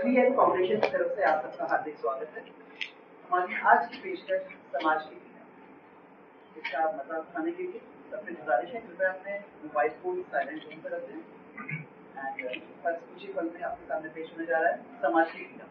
SBI foundation की तरफ से आप सबका हार्दिक स्वागत है। हमारी आज की पेशकश समाज के लिए, इसका मजा उठाने के लिए सबसे गुजारिश है कृपया अपने मोबाइल फोन साइलेंट जोन पर रख दें। एंड बस कुछ ही पल में आपके सामने पेश होने जा रहा है समाज की लिए।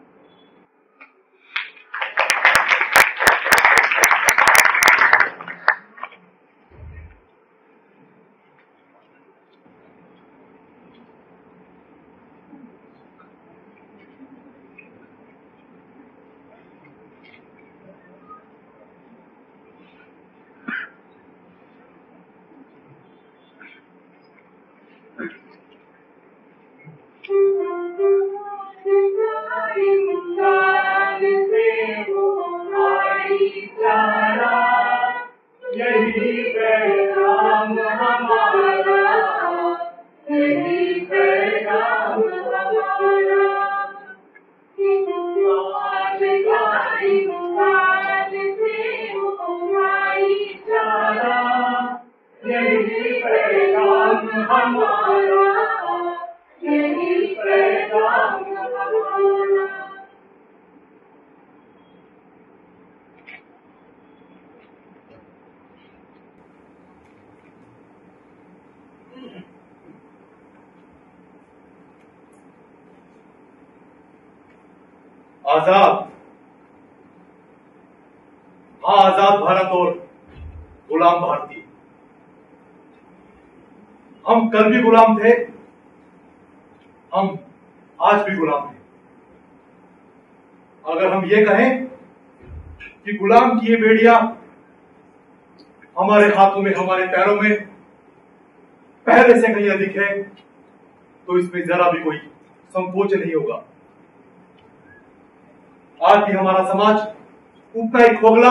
आजाद, हाँ आजाद भारत और गुलाम भारतीय। हम कल भी गुलाम थे, हम आज भी गुलाम हैं। अगर हम ये कहें कि गुलाम की ये बेड़ियां हमारे हाथों में, हमारे पैरों में पहले से कहीं अधिक है, तो इसमें जरा भी कोई संकोच नहीं होगा। आज भी हमारा समाज उतना ही खोखला,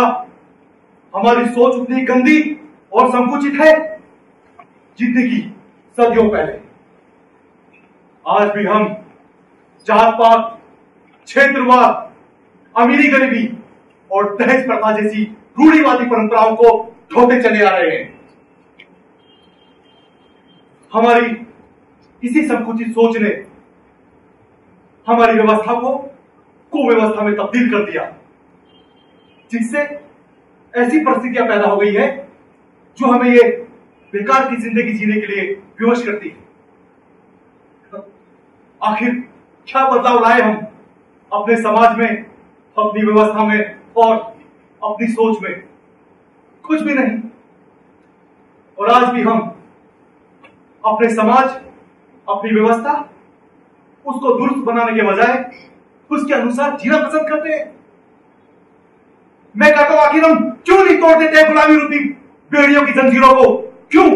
हमारी सोच उतनी गंदी और संकुचित है जितनी की सदियों पहले। आज भी हम जात पात, क्षेत्रवाद, अमीरी गरीबी और दहेज प्रथा जैसी रूढ़िवादी परंपराओं को ढोते चले आ रहे हैं। हमारी इसी संकुचित सोच ने हमारी व्यवस्था को कुव्यवस्था में तब्दील कर दिया, जिससे ऐसी परिस्थितियां पैदा हो गई है जो हमें ये बेकार की जिंदगी जीने के लिए विवश करती है। आखिर क्या बदलाव लाए हम अपने समाज में, अपनी व्यवस्था में और अपनी सोच में? कुछ भी नहीं। और आज भी हम अपने समाज, अपनी व्यवस्था, उसको दुरुस्त बनाने के बजाय उसके अनुसार जीना पसंद करते हैं। मैं कहता हूं आखिर हम क्यों नहीं तोड़ देते गुलामी रूपी बेड़ियों की जंजीरों को? क्यों?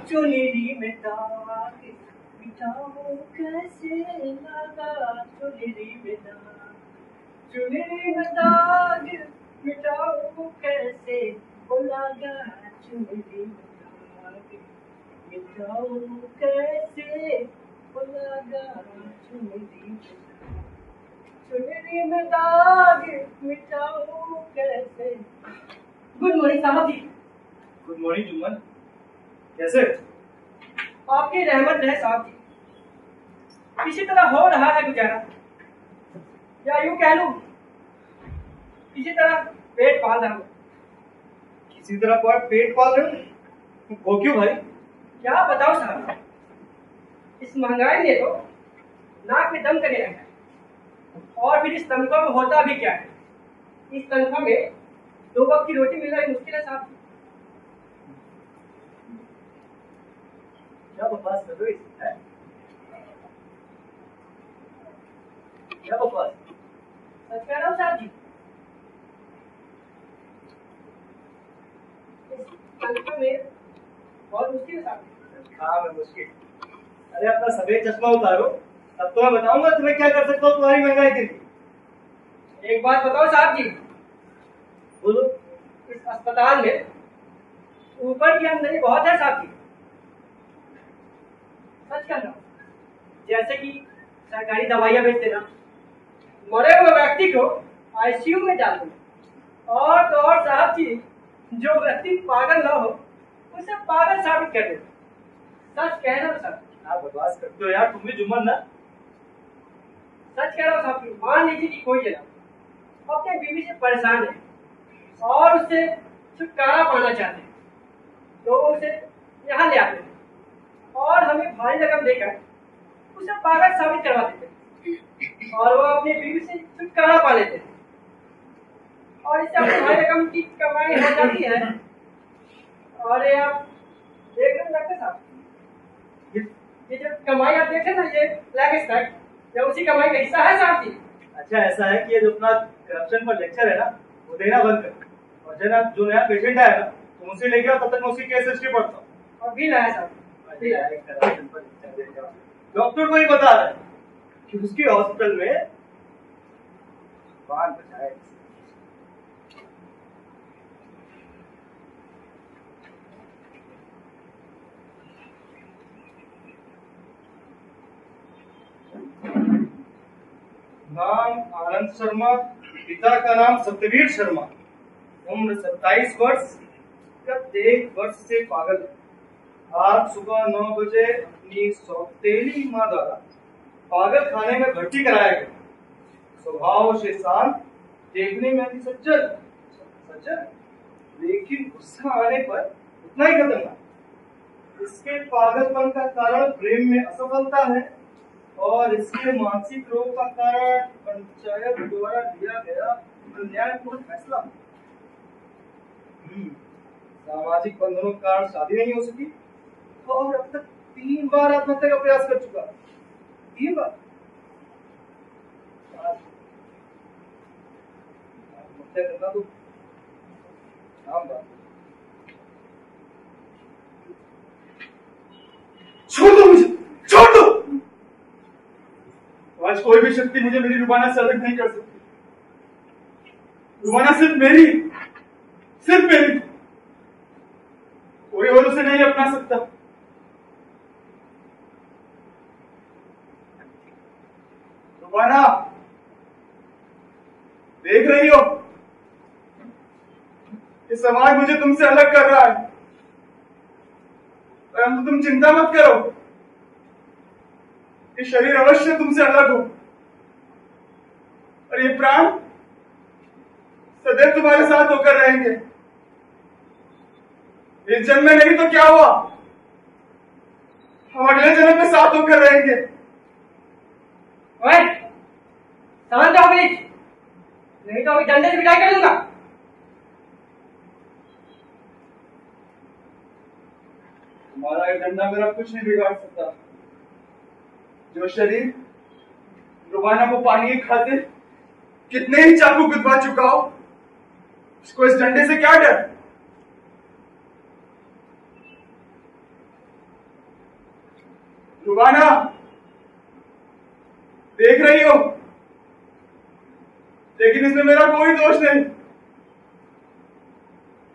चुनरी में दाग मिटाओ कैसे लगा, चुनरी में दाग, चुनरी में दाग मिटाओ कैसे लगा, चुनरी में दाग मिटाओ कैसे लगा, चुनरी में दाग मिटाओ कैसे। गुड मॉर्निंग साहब जी। गुड मॉर्निंग जुम्मन, कैसे? आपकी रहमत है साहब जी। इसी तरह हो रहा है गुजारा, या यूं कह लूं इसी तरह पेट पाल रहा हूं। किसी तरह पेट पाल रहे हो? वो क्यों भाई? क्या बताओ साहब, इस महंगाई ने तो नाक में दम करने रखा है। और फिर इस तनख्वाह में होता भी क्या है? इस तनख्वाह में 2 वक्त की रोटी मिलना ही मुश्किल है साहब। क्या बकवास कर रहे हो? क्या बकवास? सच कह रहा हूँ साहब जी। इस तनख्वाह में बहुत मुश्किल है साहब। हाँ मैं मुश्किल। अरे अपना सफेद चश्मा उतारो, तब तो मैं बताऊंगा तुम्हें क्या कर सकता हूँ तुम्हारी महंगाई के लिए। एक बात बताओ साहब जी, बोलो। इस अस्पताल में ऊपर की आमदनी बहुत है साहब जी। सच कह रहा हूँ। जैसे कि सरकारी दवाइयाँ बेच देना, मरे हुए व्यक्ति को आईसीयू में डाल देना, और तो और साहब जी, जो व्यक्ति पागल ना हो उसे पागल साबित कर देना। सच कह रहा हूँ साहब। आप बकवास करते हो यार, तुम भी जुम्मन ना। सच कह रहा हूँ साहब जी। मान लीजिए कि कोई जना अपने बीवी से परेशान है और उससे छुटकारा पाना चाहते हैं, तो उसे यहाँ ले आते हैं और हमें भारी रकम देकर उसे पागल साबित करवा देते हैं और वो अपनी बीवी से छुटकारा पा लेते हैं और इससे अपनी भारी रकम की कमाई हो जाती है। और ये आप देख रहे लगते साहब, ये जो कमाई आप देख रहे हैं ना, ये ब्लैक स्टॉक, ये उसी कमाई का हिस्सा है साहब जी। अच्छा ऐसा है कि ये जो अपना करप्शन पर लेक्चर है ना, वो देना बंद कर, और जो नया पेशेंट आया ना तुम उसे लेके आओ, तब तक मैं उसकी केस हिस्ट्री पढ़ता हूँ। और बिल आया साहब। डॉक्टर को ही बता रहा है कि उसकी हॉस्पिटल में बाल बचाए। नाम आनंद शर्मा, पिता का नाम सत्यवीर शर्मा, उम्र 27 वर्ष, गत 1 वर्ष से पागल है। आज सुबह 9 बजे अपनी सौतेली माँ द्वारा पागल खाने में भर्ती कराया गया। स्वभाव से शांत, देखने में अति सज्जन, लेकिन गुस्सा आने पर उतना ही खतरनाक। इसके पागलपन का कारण प्रेम में असफलता है और इसके मानसिक रोग का कारण पंचायत द्वारा लिया गया अन्यायपूर्ण फैसला। सामाजिक बंधनों के कारण शादी नहीं हो सकी और अब तक 3 बार आत्महत्या का प्रयास कर चुका। 3 बार आत्महत्या करना तो आम बात। छोड़ दो मुझे, छोड़ दो। आज कोई भी शक्ति मुझे मेरी रुबाना से अलग नहीं कर सकती। रुबाना सिर्फ मेरी, सिर्फ मेरी, कोई और उसे नहीं अपना सकता। रुबाना, देख रही हो कि समाज मुझे तुमसे अलग कर रहा है, परंतु तुम चिंता मत करो, ये शरीर अवश्य तुमसे अलग हो और ये प्राण सदैव तुम्हारे साथ होकर रहेंगे। इस जन्म में नहीं तो क्या हुआ, हम अगले जन्म में साथ होकर रहेंगे। ओए, शांत हो प्लीज, नहीं तो अभी डंडे से पिटाई कर दूंगा। तुम्हारा ये डंडा मेरा कुछ नहीं बिगाड़ सकता। जो शरीर रुबाना को पानी के खातिर कितने ही चाकू गुदवा चुका हो, उसको इस डंडे से क्या डर। रुबाना, देख रही हो, लेकिन इसमें मेरा कोई दोष नहीं।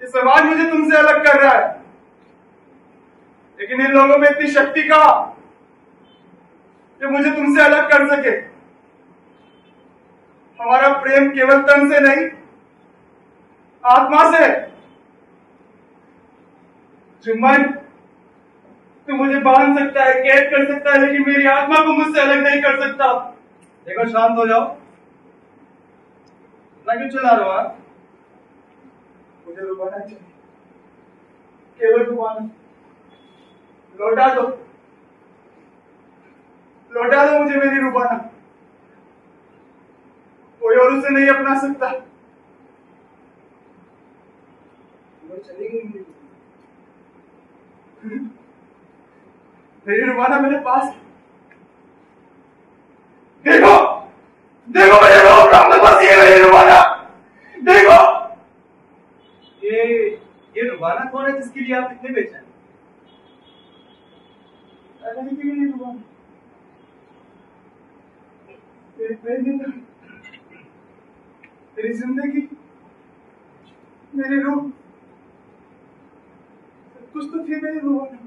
ये समाज मुझे तुमसे अलग कर रहा है, लेकिन इन लोगों में इतनी शक्ति कहां जो मुझे तुमसे अलग कर सके। हमारा प्रेम केवल तन से नहीं, आत्मा से। जुम्मन, तू मुझे बांध सकता है, कैद कर सकता है, लेकिन मेरी आत्मा को मुझसे अलग नहीं कर सकता। देखो, शांत हो जाओ, इतना क्यों चिल्ला रहे हो आप? मुझे रुबाना चाहिए, केवल रुबाना। लौटा दो, लौटा दो मुझे मेरी रुबाना। कोई और उसे नहीं अपना सकता। चली गई मेरी रुबाना मेरे पास। देखो, देखो मेरे रोक रहा हूं, बस ये मेरी रुबाना। देखो ये रुबाना कौन है जिसके लिए आप इतने बेचैन? अरे की मेरी रुबाना, तेरी जिंदगी, मेरी रूह, कुछ तो थी मेरी रुबाना।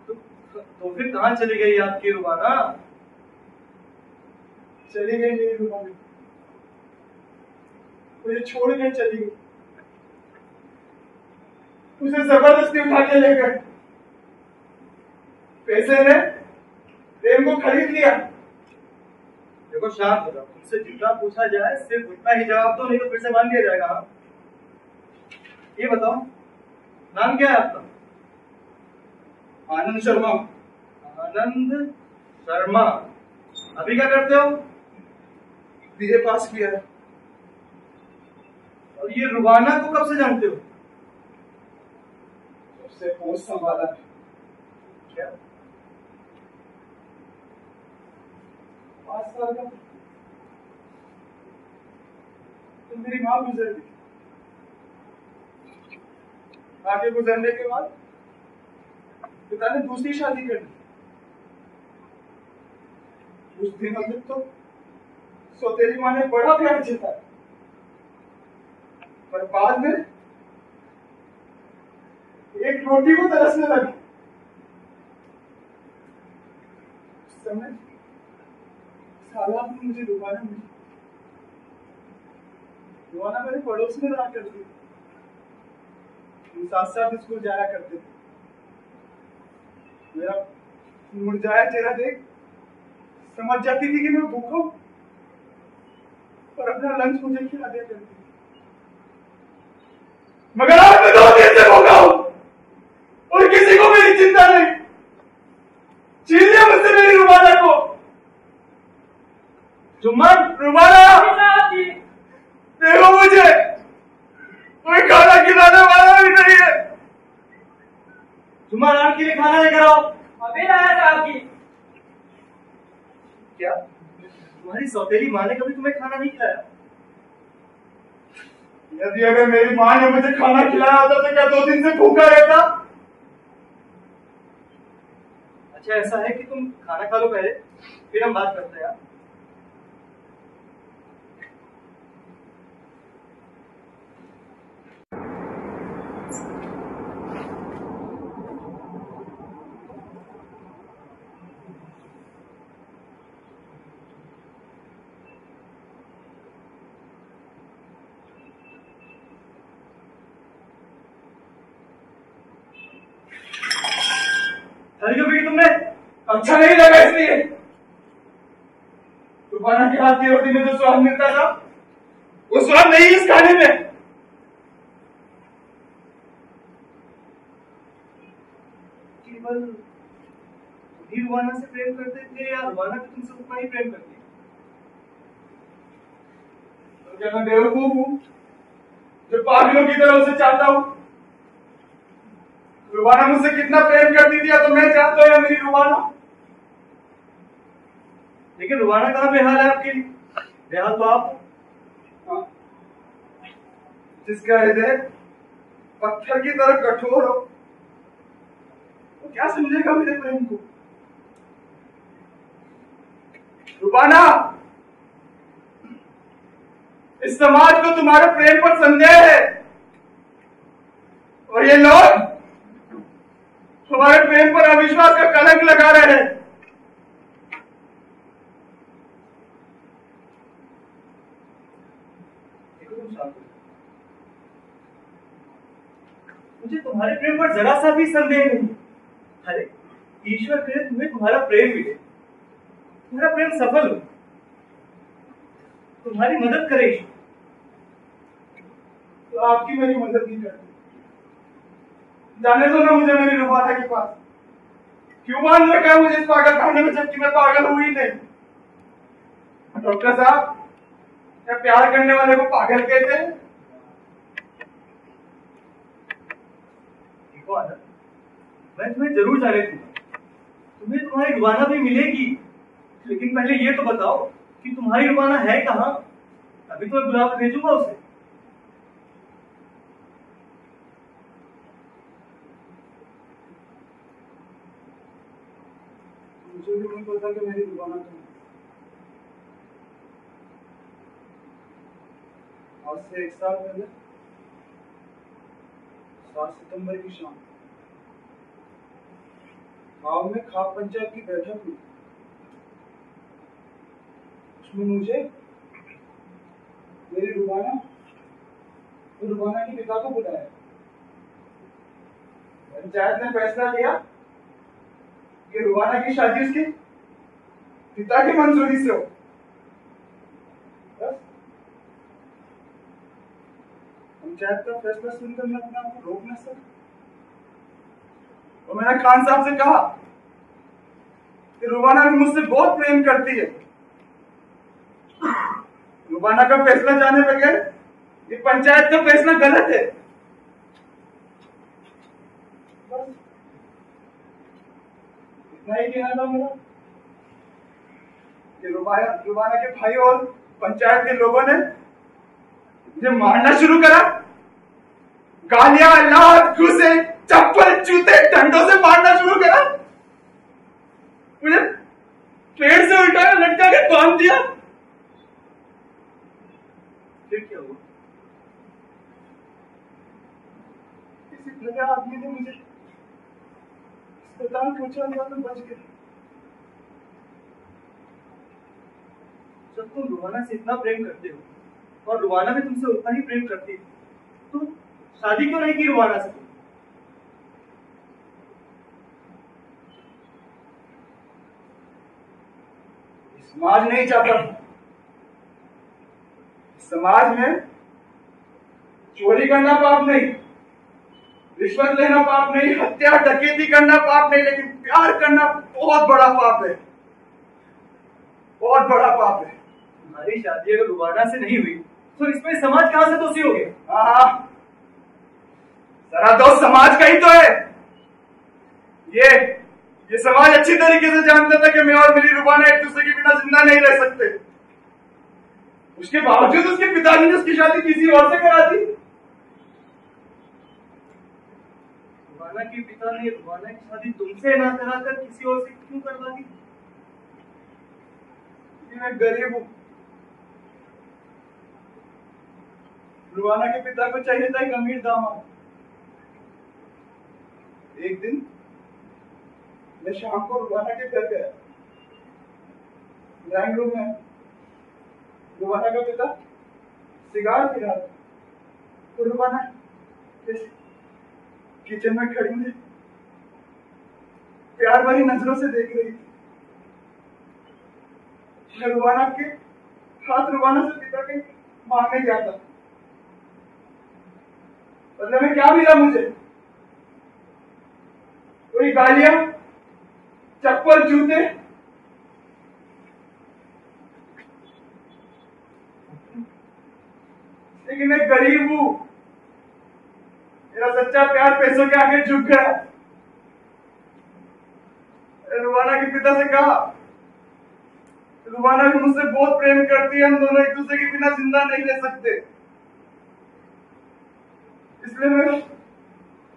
तो फिर कहां चली गई आपकी रुबाना? चली गई मेरी रुबाना, मुझे छोड़ के चली गई। उसे जबरदस्ती उठा के ले गए। पैसे ने प्रेम को खरीद लिया। देखो शांत हो जाओ, तुमसे जितना पूछा जाए सिर्फ उतना ही जवाब दो, नहीं तो फिर से मान लिया जाएगा। हाँ ये बताओ, नाम क्या है आपका? आनंद शर्मा। आनंद शर्मा। अभी क्या करते हो? बीए पास किया है। और ये रुबाना को कब से जानते हो? उससे होश संभाला है। क्या? 5 साल का तो मेरी माँ गुजर गई। माँ के गुजरने के बाद पिता ने दूसरी शादी कर दी। उस दिनों तक तो सौतेली माँ ने बड़ा प्यार जताया, पर बाद में एक रोटी को तरसने लगी। उस समय हालात में मुझे रुबाना मिली। रुबाना मेरे पड़ोस में रहा करती थी, हम साथ साथ स्कूल जाया करते थे। मेरा मुरझाया चेहरा देख समझ जाती थी कि मैं भूखा हूं, और अपना लंच मुझे खिला दिया करती थी। मगर आज मैं 2 दिन से भूखा हूं और किसी को मेरी चिंता नहीं। छीन लिया मुझसे मेरी रुबाना को। जुम्मन, रुबाना देखो मुझे, कोई खाना खिलाने वाला भी नहीं है। जुम्मन आंट के लिए खाना लेकर आओ। अभी लाया था आपकी। क्या तुम्हारी सौतेली माँ ने कभी तुम्हें खाना नहीं खिलाया? यदि अगर मेरी माँ ने मुझे खाना खिलाया होता तो क्या 2 दिन से भूखा रहता? अच्छा ऐसा है कि तुम खाना खा लो पहले, फिर हम बात करते हैं। हरी क्यों पी तुमने? अच्छा नहीं लगा इसलिए। रुबाना के हाथ की रोटी में जो स्वाद मिलता था वो स्वाद नहीं इस खाने में। केवल तुम रुबाना से प्रेम करते थे या रुबाना भी तुमसे उतना ही प्रेम करती है? तो क्या मैं बेवकूफ हूं जो पागलों की तरह उसे चाहता हूं? रुबाना मुझसे कितना प्रेम करती थी या तो मैं जानता हूं या मेरी रुबाना। लेकिन रुबाना कहाँ बेहाल है आपके लिए? बेहाल तो आप हो। हाँ। जिसका हृदय पत्थर की तरह कठोर हो वो क्या समझेगा मेरे प्रेम को? रुबाना, इस समाज को तुम्हारे प्रेम पर संदेह है और ये लोग तुम्हारे प्रेम पर अविश्वास का कलंक लगा रहे हैं। मुझे तुम्हारे प्रेम पर जरा सा भी संदेह नहीं। अरे ईश्वर करे तुम्हें तुम्हारा प्रेम मिले, तुम्हारा प्रेम सफल हो, तुम्हारी मदद करे ईश्वर। तो आपकी मेरी मदद नहीं करती। जाने दो ना मुझे मेरी रुबाना के पास। क्यों मान रखा है मुझे इस पागल खाने में जबकि मैं पागल हुई नहीं? डॉक्टर साहब, क्या प्यार करने वाले को पागल कहते हैं? देखो आनंद, मैं तुम्हें जरूर जाने दूंगा, तुम्हें तुम्हारी रुबाना भी मिलेगी। लेकिन पहले ये तो बताओ कि तुम्हारी रुबाना है कहाँ, अभी तो मैं बुला के भेजूंगा उसे। मुझे भी नहीं पता कि मेरी रुबाना कहाँ है। आज से 1 साल पहले 7 सितंबर की शाम गांव में खाप पंचायत की बैठक हुई। उसमें मुझे मेरी रुबाना और रुबाना के पिता को बुलाया। पंचायत ने फैसला लिया कि रुबाना की शादी उसके पिता की मंजूरी से हो। बस पंचायत का फैसला सुनकर मैं अपने आप को रोक न सका और मैंने खान साहब से कहा कि रुबाना भी मुझसे बहुत प्रेम करती है। रुबाना का फैसला जाने बगैर ये पंचायत का फैसला गलत है। बस इतना ही कहना था मेरा कि रुबाना के भाई और पंचायत के लोगों ने मुझे मारना शुरू करा। गालियां, लात, घूसे, चप्पल, जूते, डंडों से मारना शुरू करा। मुझे पेड़ से उल्टा लटका के बांध दिया। फिर क्या हुआ? किसी भले आदमी ने मुझे अस्पताल पहुंचा दिया तो बच गया। जब तुम रुबाना से इतना प्रेम करते हो और रुबाना भी तुमसे उतना ही प्रेम करती है, तो शादी क्यों नहीं की रुबाना से? समाज नहीं चाहता था। समाज में चोरी करना पाप नहीं, रिश्वत लेना पाप नहीं, हत्या डकैती करना पाप नहीं, लेकिन प्यार करना बहुत बड़ा पाप है, बहुत बड़ा पाप है। तुम्हारी शादी अगर रुबाना से नहीं हुई तो इसमें समाज कहां से दोषी हो गया? हाँ, जरा दोस्त समाज का ही तो है। ये समाज अच्छी तरीके से जानता था कि मैं और मेरी रुबाना एक दूसरे के बिना जिंदा नहीं रह सकते। उसके बावजूद उसके पिताजी ने उसकी शादी किसी और से करा दी। रुबाना के पिता ने रुबाना की शादी तुमसे ना कराकर किसी और से क्यों करवा दी? मैं गरीब हूं। रुबाना के पिता को चाहिए था एक अमीर दामाद। एक दिन मैं शाम को रुबाना के घर गया। ड्राइंग रूम में रुबाना का पिता सिगार पी रहा था, तो रुबाना किचन में खड़ी मुझे प्यार भरी नजरों से देख रही थी। मैं रुबाना के हाथ रुबाना से पिता के मांगने गया था। बदले में क्या मिला मुझे? कोई गालियां, चप्पल, जूते। लेकिन मैं गरीब हूं। मेरा सच्चा प्यार पैसों के आगे झुक गया। रुबाना के पिता से कहा, रुबाना भी मुझसे बहुत प्रेम करती है, हम दोनों एक दूसरे के बिना जिंदा नहीं रह सकते, इसलिए मैं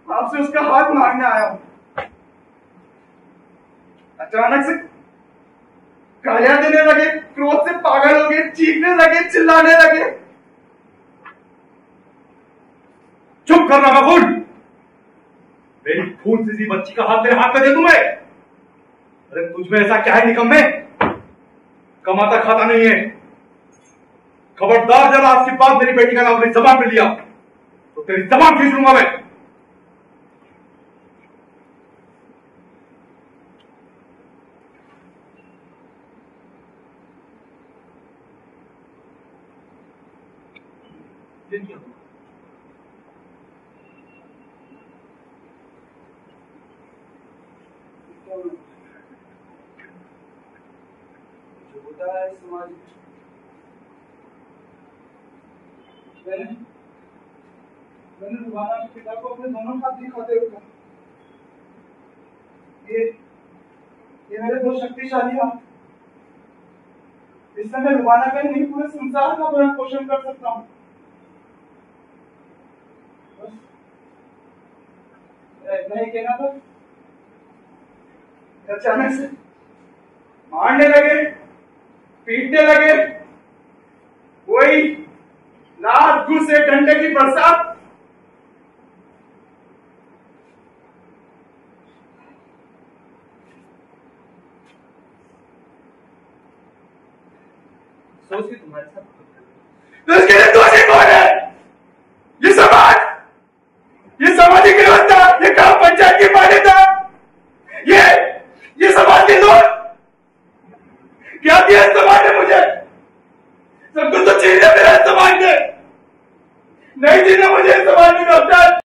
आपसे उसका हाथ मांगने आया हूं। अचानक से गालियां देने लगे, क्रोध से पागल हो गए, चीखने लगे, चिल्लाने लगे। चुप करना मकबूल। मेरी खून सी बच्ची का हाथ तेरे हाथ में दे दूं मैं? अरे तुझमें ऐसा क्या है निकम्मे? कमाता खाता नहीं है। खबरदार, जब आज के बाद मेरी बेटी का नाम अपनी जबान पे लिया तो तेरी जबान खींच लूंगा मैं। क्या हुआ? जो होता है समाज में, मैंने रुबाना के पिता को अपने दोनों हाथ दिखाते हुए कहा, ये मेरे दो शक्तिशाली हाथ, इससे मैं रुबाना का नहीं पूरे संसार का भरण पोषण कर सकता हूँ। बस इतना ही कहना था। अचानक से मारने लगे, पीटने लगे, वही लात घूसे डंडे की बरसात। सोचिए तुम्हारे साथ तो इसके लिए दोषी कौन है? ये समाज, ये सामाजिक व्यवस्था, ये ग्राम पंचायत की मान्यता, ये समाज के लोग क्या दिया समाज ने मुझे? सब कुछ तो छीन लिया मेरा समाज ने। नहीं जीना मुझे समाज में डॉक्टर।